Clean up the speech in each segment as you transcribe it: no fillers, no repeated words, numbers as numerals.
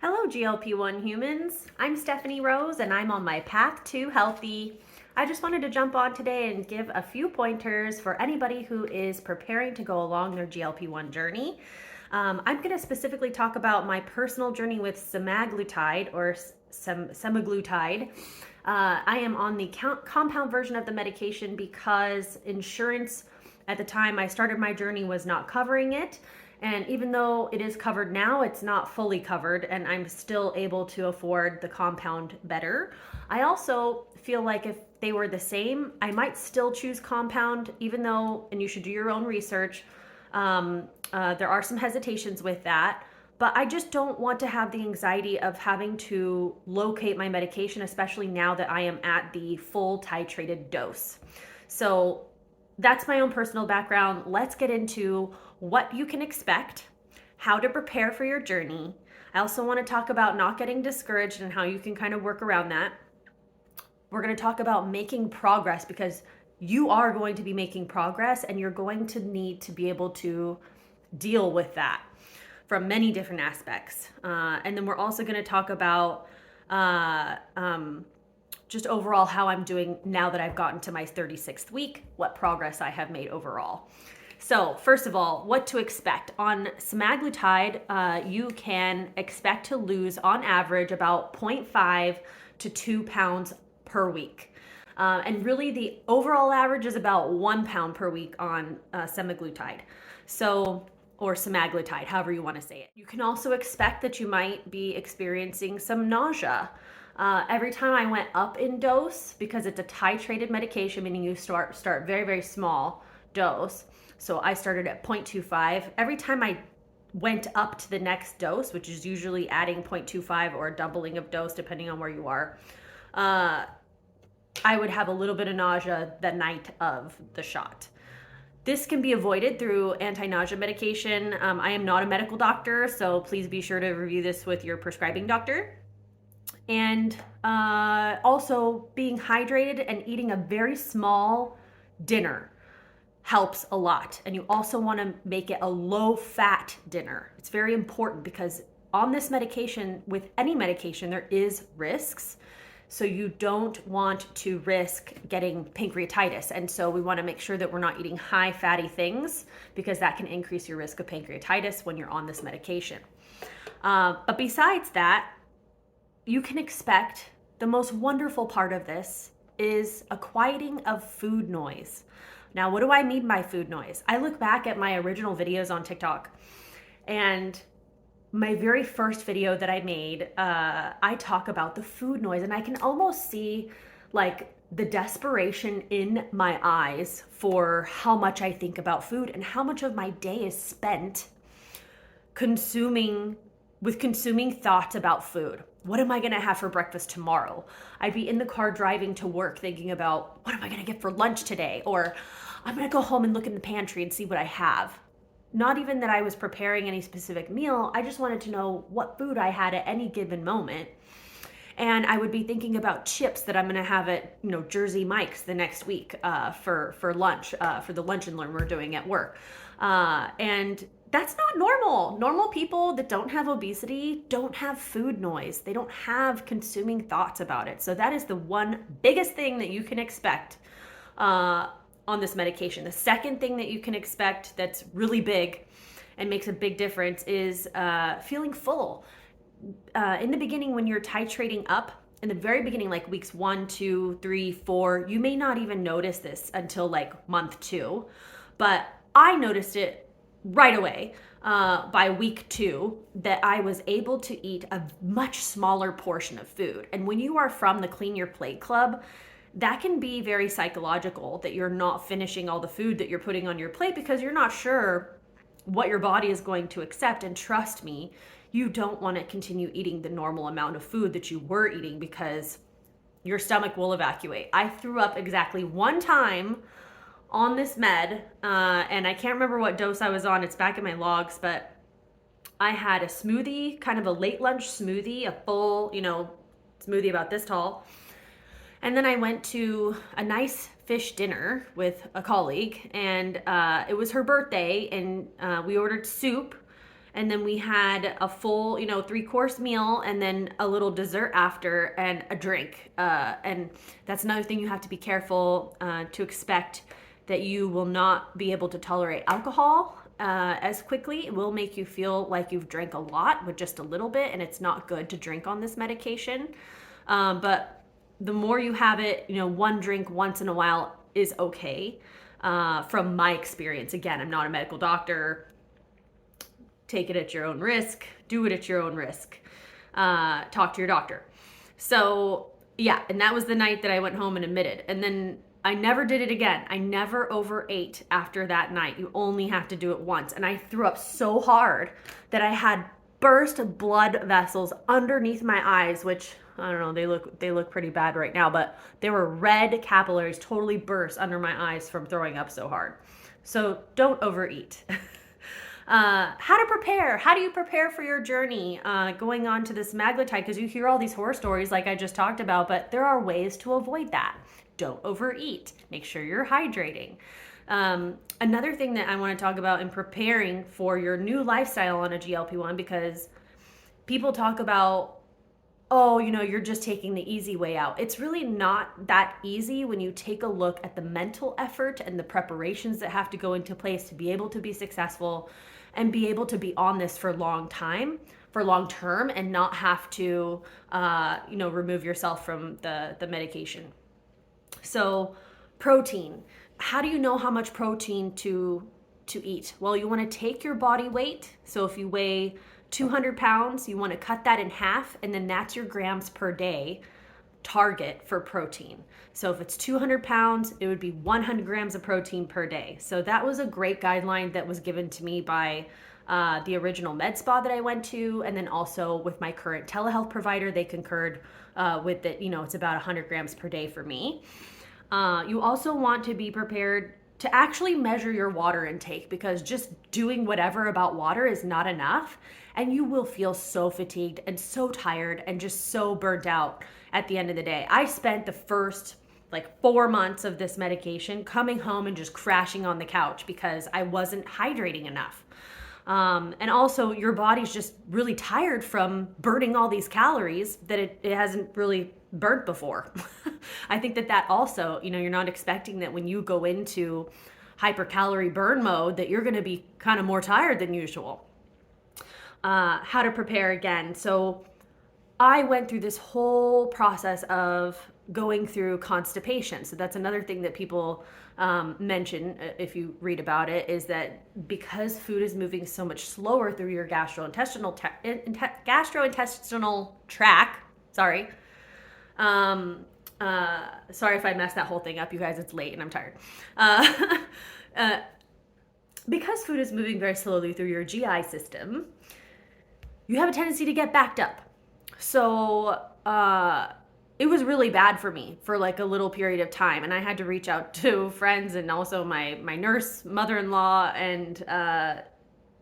Hello, GLP1 humans. I'm Stephanie Rose, and I'm on my path to healthy. I just wanted to jump on today and give a few pointers for anybody who is preparing to go along their GLP1 journey. I'm going to specifically talk about my personal journey with semaglutide or semaglutide. I am on the compound version of the medication because insurance at the time I started my journey was not covering it. And even though it is covered now, it's not fully covered, and I'm still able to afford the compound better. I also feel like if they were the same, I might still choose compound, even though, and you should do your own research, there are some hesitations with that. But I just don't want to have the anxiety of having to locate my medication, especially now that I am at the full titrated dose. So that's my own personal background. Let's get into what you can expect, how to prepare for your journey. I also want to talk about not getting discouraged and how you can kind of work around that. We're going to talk about making progress because you are going to be making progress and you're going to need to be able to deal with that from many different aspects. And then we're also going to talk about just overall how I'm doing now that I've gotten to my 36th week, what progress I have made overall. So first of all, what to expect. On semaglutide, you can expect to lose on average about 0.5 to 2 pounds per week. And really the overall average is about 1 pound per week on semaglutide. Or semaglutide, however you want to say it. You can also expect that you might be experiencing some nausea. Every time I went up in dose, because it's a titrated medication, meaning you start very, very small dose. So I started at 0.25. Every time I went up to the next dose, which is usually adding 0.25 or a doubling of dose, depending on where you are, I would have a little bit of nausea the night of the shot. This can be avoided through anti-nausea medication. I am not a medical doctor, so please be sure to review this with your prescribing doctor. And also being hydrated and eating a very small dinner helps a lot. And you also want to make it a low-fat dinner. It's very important because on this medication, with any medication, there is risks. So you don't want to risk getting pancreatitis. And so we want to make sure that we're not eating high fatty things because that can increase your risk of pancreatitis when you're on this medication. But besides that, you can expect the most wonderful part of this is a quieting of food noise. Now, what do I mean by food noise? I look back at my original videos on TikTok, and my very first video that I made, I talk about the food noise, and I can almost see like the desperation in my eyes for how much I think about food and how much of my day is spent consuming thoughts about food. What am I gonna have for breakfast tomorrow? I'd be in the car driving to work thinking about what am I gonna get for lunch today? Or I'm gonna go home and look in the pantry and see what I have. Not even that I was preparing any specific meal, I just wanted to know what food I had at any given moment. And I would be thinking about chips that I'm gonna have at Jersey Mike's the next week for lunch, for the lunch and learn we're doing at work. And that's not normal. Normal people that don't have obesity don't have food noise. They don't have consuming thoughts about it. So that is the one biggest thing that you can expect on this medication. The second thing that you can expect that's really big and makes a big difference is feeling full. In the beginning, when you're titrating up, in the very beginning, like weeks 1, 2, 3, 4, you may not even notice this until like month 2. But I noticed it right away by week 2 that I was able to eat a much smaller portion of food. And when you are from the Clean Your Plate Club, that can be very psychological that you're not finishing all the food that you're putting on your plate because you're not sure what your body is going to accept. And trust me, you don't want to continue eating the normal amount of food that you were eating because your stomach will evacuate. I threw up exactly 1 time on this med, and I can't remember what dose I was on. It's back in my logs, but I had a smoothie, kind of a late lunch smoothie, a full, smoothie about this tall. And then I went to a nice fish dinner with a colleague, and it was her birthday, and we ordered soup And then we had a full, 3-course meal and then a little dessert after and a drink. And that's another thing you have to be careful to expect, that you will not be able to tolerate alcohol as quickly. It will make you feel like you've drank a lot with just a little bit, and it's not good to drink on this medication. But the more you have it, one drink once in a while is okay. From my experience, again, I'm not a medical doctor. Take it at your own risk. Do it at your own risk. Talk to your doctor. So yeah, and that was the night that I went home and admitted. And then I never did it again. I never overate after that night. You only have to do it once. And I threw up so hard that I had burst blood vessels underneath my eyes, which I don't know, they look pretty bad right now, but they were red capillaries, totally burst under my eyes from throwing up so hard. So don't overeat. How to prepare. How do you prepare for your journey going on to this semaglutide? Because you hear all these horror stories like I just talked about, but there are ways to avoid that. Don't overeat. Make sure you're hydrating. Another thing that I want to talk about in preparing for your new lifestyle on a GLP-1, because people talk about, oh, you're just taking the easy way out. It's really not that easy when you take a look at the mental effort and the preparations that have to go into place to be able to be successful and be able to be on this for long term, and not have to, remove yourself from the medication. So protein. How do you know how much protein to eat? Well, you want to take your body weight. So if you weigh 200 pounds, you want to cut that in half, and then that's your grams per day target for protein. So if it's 200 pounds, it would be 100 grams of protein per day. So that was a great guideline that was given to me by the original med spa that I went to, and then also with my current telehealth provider. They concurred with that, it's about 100 grams per day for me. You also want to be prepared to actually measure your water intake, because just doing whatever about water is not enough, and you will feel so fatigued and so tired and just so burnt out at the end of the day. I spent the first 4 months of this medication coming home and just crashing on the couch because I wasn't hydrating enough. And also your body's just really tired from burning all these calories that it hasn't really burnt before. I think that also, you're not expecting that when you go into hypercalorie burn mode that you're going to be kind of more tired than usual. How to prepare again. So I went through this whole process of going through constipation. So that's another thing that people mention, if you read about it, is that because food is moving so much slower through your gastrointestinal tract, sorry if I messed that whole thing up, you guys, it's late and I'm tired. Because food is moving very slowly through your GI system, you have a tendency to get backed up. So it was really bad for me for a little period of time, and I had to reach out to friends and also my nurse mother-in-law, and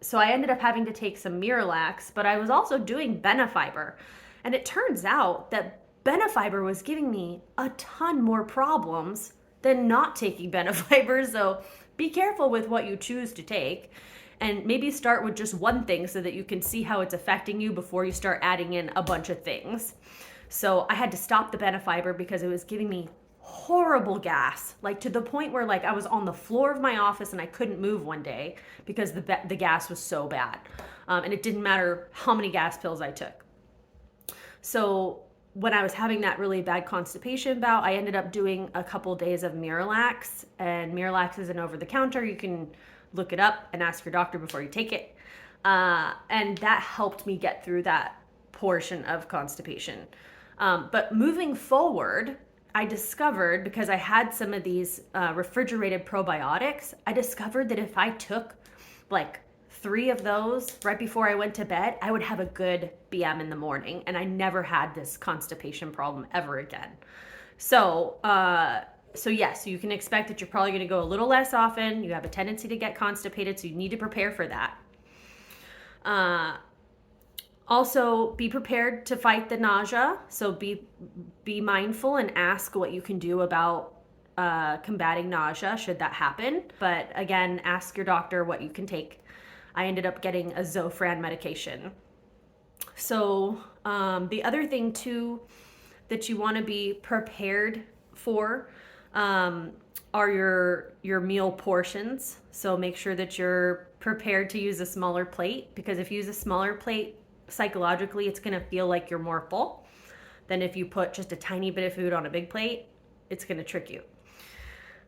so I ended up having to take some Miralax, but I was also doing Benefiber, and it turns out that Benefiber was giving me a ton more problems than not taking Benefiber. So be careful with what you choose to take, and maybe start with just one thing so that you can see how it's affecting you before you start adding in a bunch of things. So I had to stop the Benefiber because it was giving me horrible gas, to the point where I was on the floor of my office and I couldn't move one day because the gas was so bad. And it didn't matter how many gas pills I took. So when I was having that really bad constipation bout, I ended up doing a couple days of Miralax, and Miralax is an over-the-counter. You can look it up and ask your doctor before you take it. And that helped me get through that portion of constipation. But moving forward, I discovered, because I had some of these refrigerated probiotics, I discovered that if I took 3 of those right before I went to bed, I would have a good BM in the morning, and I never had this constipation problem ever again. So yes, you can expect that you're probably going to go a little less often. You have a tendency to get constipated, so you need to prepare for that. Also, be prepared to fight the nausea. So be mindful and ask what you can do about combating nausea should that happen. But again, ask your doctor what you can take. I ended up getting a Zofran medication. So the other thing too that you want to be prepared for are your meal portions. So make sure that you're prepared to use a smaller plate, because if you use a smaller plate, psychologically it's going to feel like you're more full than if you put just a tiny bit of food on a big plate. It's going to trick you.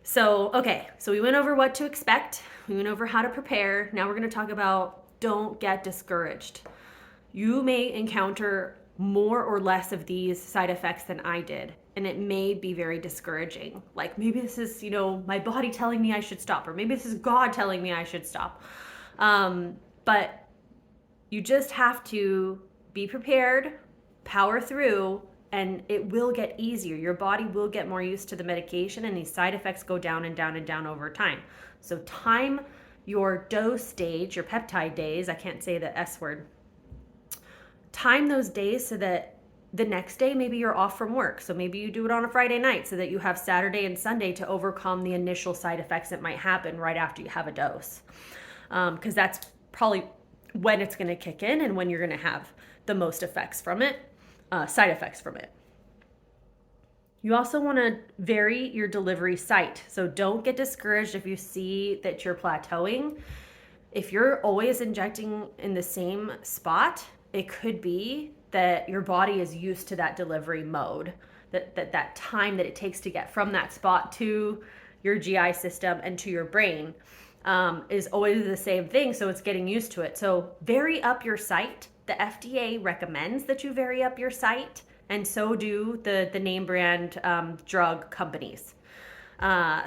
So, okay, so we went over what to expect. We went over how to prepare. Now we're going to talk about don't get discouraged. You may encounter more or less of these side effects than I did, and it may be very discouraging. Like maybe this is, my body telling me I should stop, or maybe this is God telling me I should stop. But you just have to be prepared, power through, and it will get easier. Your body will get more used to the medication, and these side effects go down and down and down over time. So time your dose stage, your peptide days, I can't say the S word, time those days so that the next day maybe you're off from work. So maybe you do it on a Friday night so that you have Saturday and Sunday to overcome the initial side effects that might happen right after you have a dose. Because that's probably when it's going to kick in and when you're going to have the most effects from it. Side effects from it. You also want to vary your delivery site. So don't get discouraged if you see that you're plateauing. If you're always injecting in the same spot, it could be that your body is used to that delivery mode, that time that it takes to get from that spot to your GI system and to your brain is always the same thing. So it's getting used to it. So vary up your site. The FDA recommends that you vary up your site, and so do the name brand drug companies.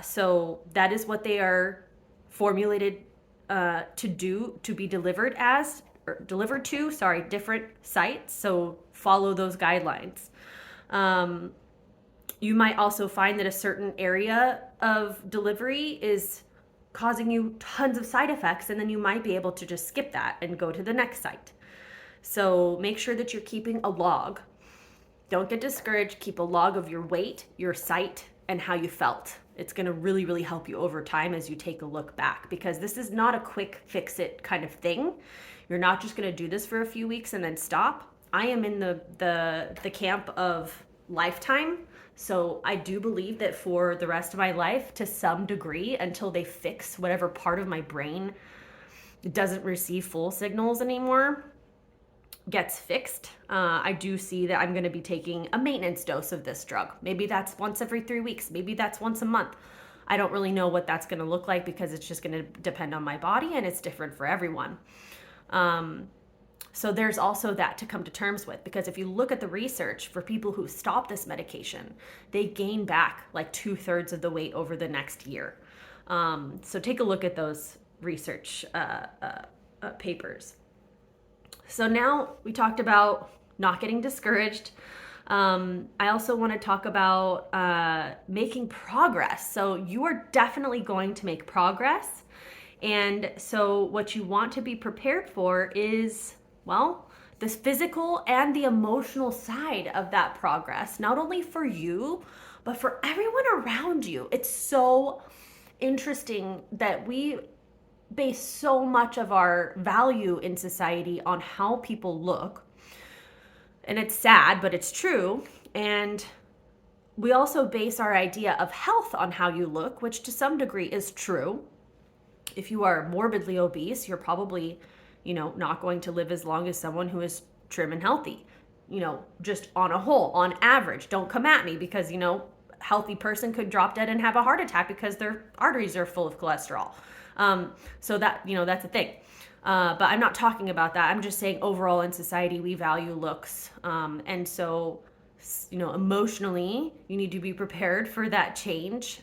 So that is what they are formulated to do, to be delivered to different sites. So follow those guidelines. You might also find that a certain area of delivery is causing you tons of side effects, and then you might be able to just skip that and go to the next site. So make sure that you're keeping a log. Don't get discouraged. Keep a log of your weight, your site, and how you felt. It's going to really, really help you over time as you take a look back, because this is not a quick fix it kind of thing. You're not just going to do this for a few weeks and then stop. I am in the camp of lifetime. So I do believe that for the rest of my life, to some degree, until they fix whatever part of my brain doesn't receive full signals anymore, gets fixed, I do see that I'm going to be taking a maintenance dose of this drug. Maybe that's once every 3 weeks. Maybe that's once a month. I don't really know what that's going to look like, because it's just going to depend on my body, and it's different for everyone. So there's also that to come to terms with, because if you look at the research for people who stop this medication, they gain back like 2/3 of the weight over the next year. So take a look at those research papers. So now we talked about not getting discouraged. I also want to talk about making progress. So you are definitely going to make progress. And so what you want to be prepared for is, well, this physical and the emotional side of that progress, not only for you, but for everyone around you. It's so interesting that we base so much of our value in society on how people look. And it's sad, but it's true. And we also base our idea of health on how you look, which to some degree is true. If you are morbidly obese, you're probably, not going to live as long as someone who is trim and healthy, just on a whole, on average. Don't come at me, because, healthy person could drop dead and have a heart attack because their arteries are full of cholesterol. So that, that's a thing. But I'm not talking about that. I'm just saying overall in society, we value looks. And so, emotionally, you need to be prepared for that change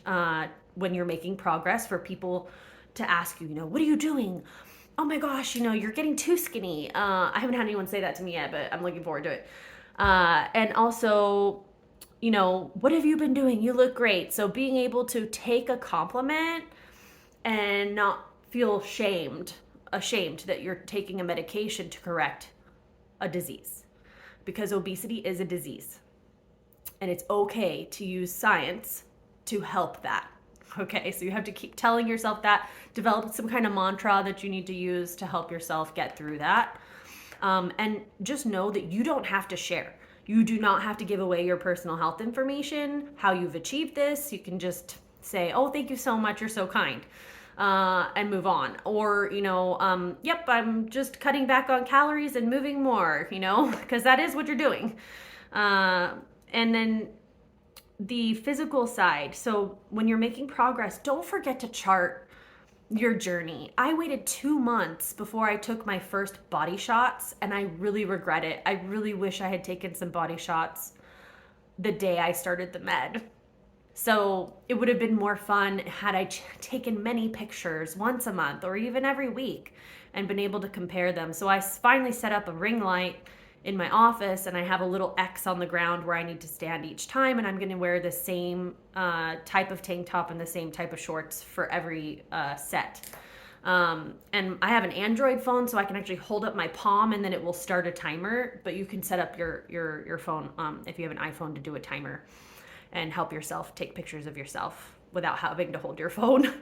when you're making progress, for people to ask you, what are you doing? Oh my gosh, you're getting too skinny. I haven't had anyone say that to me yet, but I'm looking forward to it. And also, what have you been doing? You look great. So being able to take a compliment and not feel ashamed that you're taking a medication to correct a disease, because obesity is a disease, and it's okay to use science to help that. Okay, so you have to keep telling yourself that, develop some kind of mantra that you need to use to help yourself get through that. And just know that you don't have to share. You do not have to give away your personal health information, how you've achieved this. You can just say, oh, thank you so much, you're so kind, and move on. Or, yep, I'm just cutting back on calories and moving more, because that is what you're doing. And then the physical side. So when you're making progress, don't forget to chart your journey. I waited 2 months before I took my first body shots, and I really regret it. I really wish I had taken some body shots the day I started the med. So it would have been more fun had I taken many pictures once a month or even every week and been able to compare them. So I finally set up a ring light in my office, and I have a little X on the ground where I need to stand each time, and I'm going to wear the same type of tank top and the same type of shorts for every set. And I have an Android phone, so I can actually hold up my palm and then it will start a timer, but you can set up your phone if you have an iPhone to do a timer and help yourself take pictures of yourself without having to hold your phone.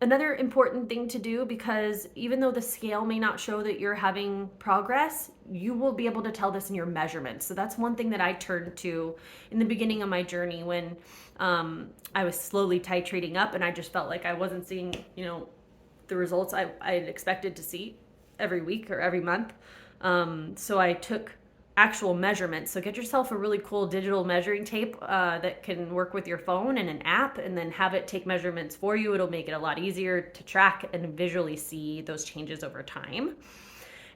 Another important thing to do, because even though the scale may not show that you're having progress, you will be able to tell this in your measurements. So that's one thing that I turned to in the beginning of my journey when I was slowly titrating up and I just felt like I wasn't seeing, the results I had expected to see every week or every month. So I took actual measurements. So get yourself a really cool digital measuring tape that can work with your phone and an app, and then have it take measurements for you. It'll make it a lot easier to track and visually see those changes over time.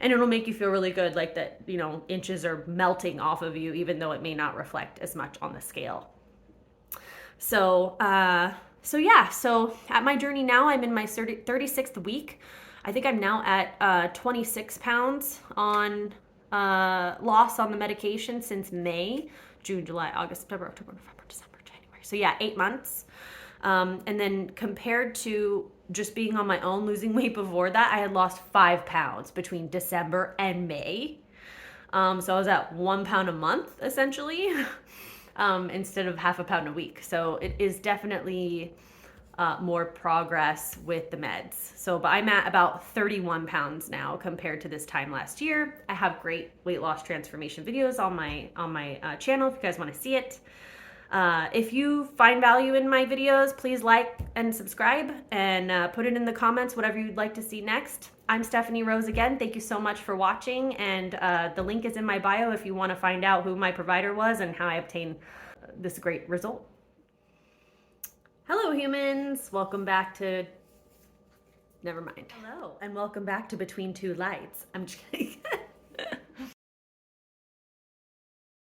And it'll make you feel really good, like that, inches are melting off of you, even though it may not reflect as much on the scale. So at my journey now, I'm in my 36th week. I think I'm now at 26 pounds on loss on the medication since May, June, July, August, September, October, November, December, January. So yeah, 8 months. And then compared to just being on my own, losing weight before that, I had lost 5 pounds between December and May. So I was at 1 pound a month essentially, instead of half a pound a week. So it is definitely more progress with the meds. But I'm at about 31 pounds now compared to this time last year. I have great weight loss transformation videos on my channel if you guys want to see it. If you find value in my videos, please like and subscribe, and put it in the comments whatever you'd like to see next. I'm Stephanie Rose again. Thank you so much for watching, and the link is in my bio if you want to find out who my provider was and how I obtained this great result. Hello, humans. Welcome back to... Never mind. Hello, and welcome back to Between Two Lights. I'm just kidding.